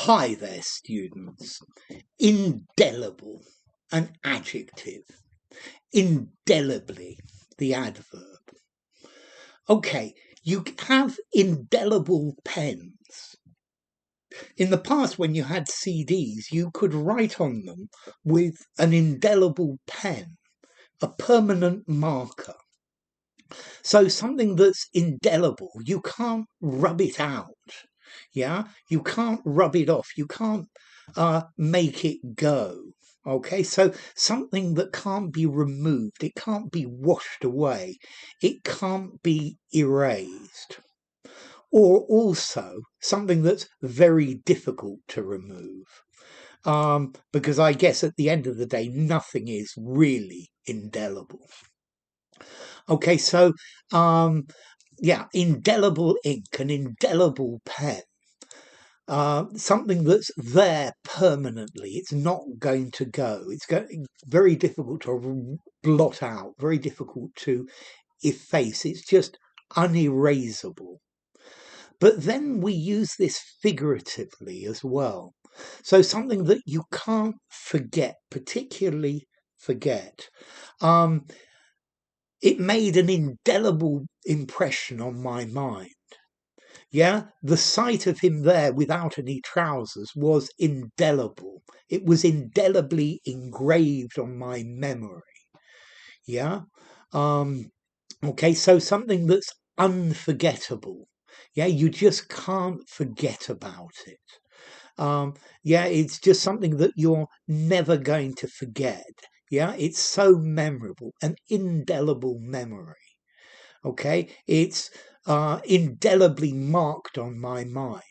Hi there, students. Indelible, an adjective. Indelibly, the adverb. Okay, you have indelible pens. In the past, when you had CDs, you could write on them with an indelible pen, a permanent marker. So something that's indelible, you can't rub it out. Yeah, you can't rub it off. You can't make it go. Okay, so something that can't be removed, it can't be washed away, it can't be erased. Or also something that's very difficult to remove. Because I guess at the end of the day, nothing is really indelible. Okay, so yeah, indelible ink, an indelible pen. Something that's there permanently. It's not going to go. It's very difficult to blot out, very difficult to efface. It's just unerasable. But then we use this figuratively as well. So something that you can't forget, particularly forget. It made an indelible impression on my mind. Yeah, the sight of him there without any trousers was indelible. It was indelibly engraved on my memory. Yeah. Okay, so something that's unforgettable. Yeah, you just can't forget about it. Yeah, it's just something that you're never going to forget. Yeah, it's so memorable, an indelible memory. Okay, it's indelibly marked on my mind.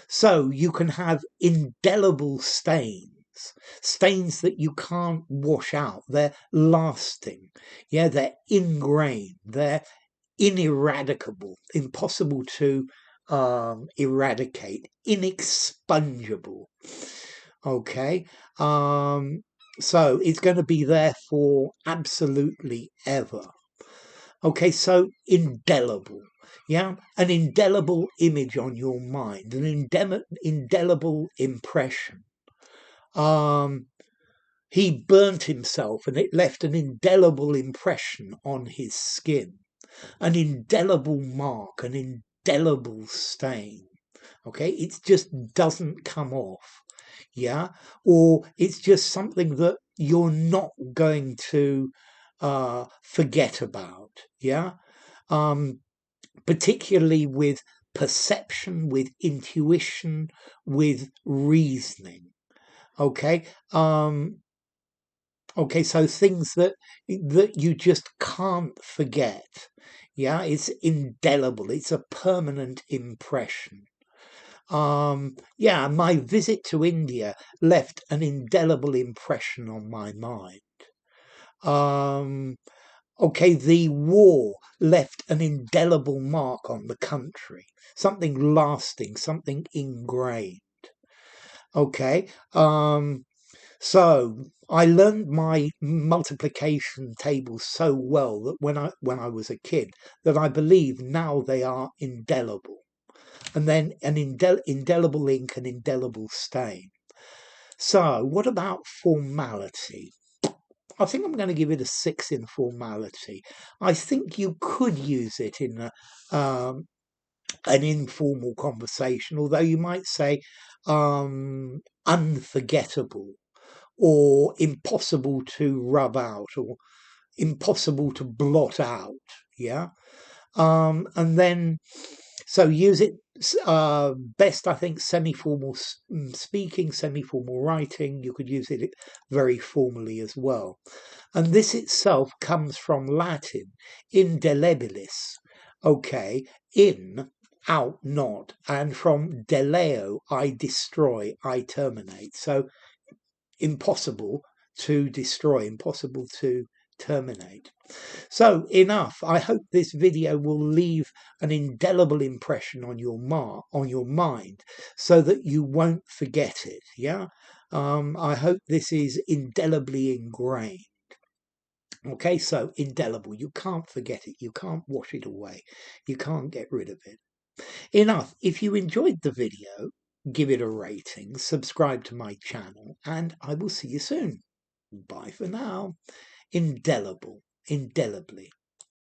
So you can have indelible stains, stains that you can't wash out. They're lasting. Yeah, they're ingrained. They're ineradicable, impossible to eradicate, inexpungible. Okay, so it's going to be there for absolutely ever. Okay, so indelible. Yeah, an indelible image on your mind, an indelible impression. He burnt himself and it left an indelible impression on his skin, an indelible mark, an indelible stain. Okay, it just doesn't come off. Yeah, or it's just something that you're not going to forget about. Yeah, particularly with perception, with intuition, with reasoning. Okay, okay, so things that you just can't forget. Yeah, it's indelible. It's a permanent impression. Yeah, my visit to India left an indelible impression on my mind. Okay, the war left an indelible mark on the country, something lasting, something ingrained. Okay, so I learned my multiplication tables so well that when I was a kid, that I believe now they are indelible. And then an indelible ink, an indelible stain. So what about formality? I think I'm going to give it a 6 in formality. I think you could use it in an informal conversation, although you might say unforgettable or impossible to rub out or impossible to blot out. Yeah. And then, so use it best, I think, semi-formal speaking, semi-formal writing. You could use it very formally as well. And this itself comes from Latin, indelibilis. Okay, in, out, not, and from deleo, I destroy, I terminate. So impossible to destroy, impossible to terminate. So enough. I hope this video will leave an indelible impression on your mind so that you won't forget it. Yeah. I hope this is indelibly ingrained. Okay, so indelible. You can't forget it. You can't wash it away. You can't get rid of it. Enough. If you enjoyed the video, give it a rating, subscribe to my channel, and I will see you soon. Bye for now. Indelible, indelibly.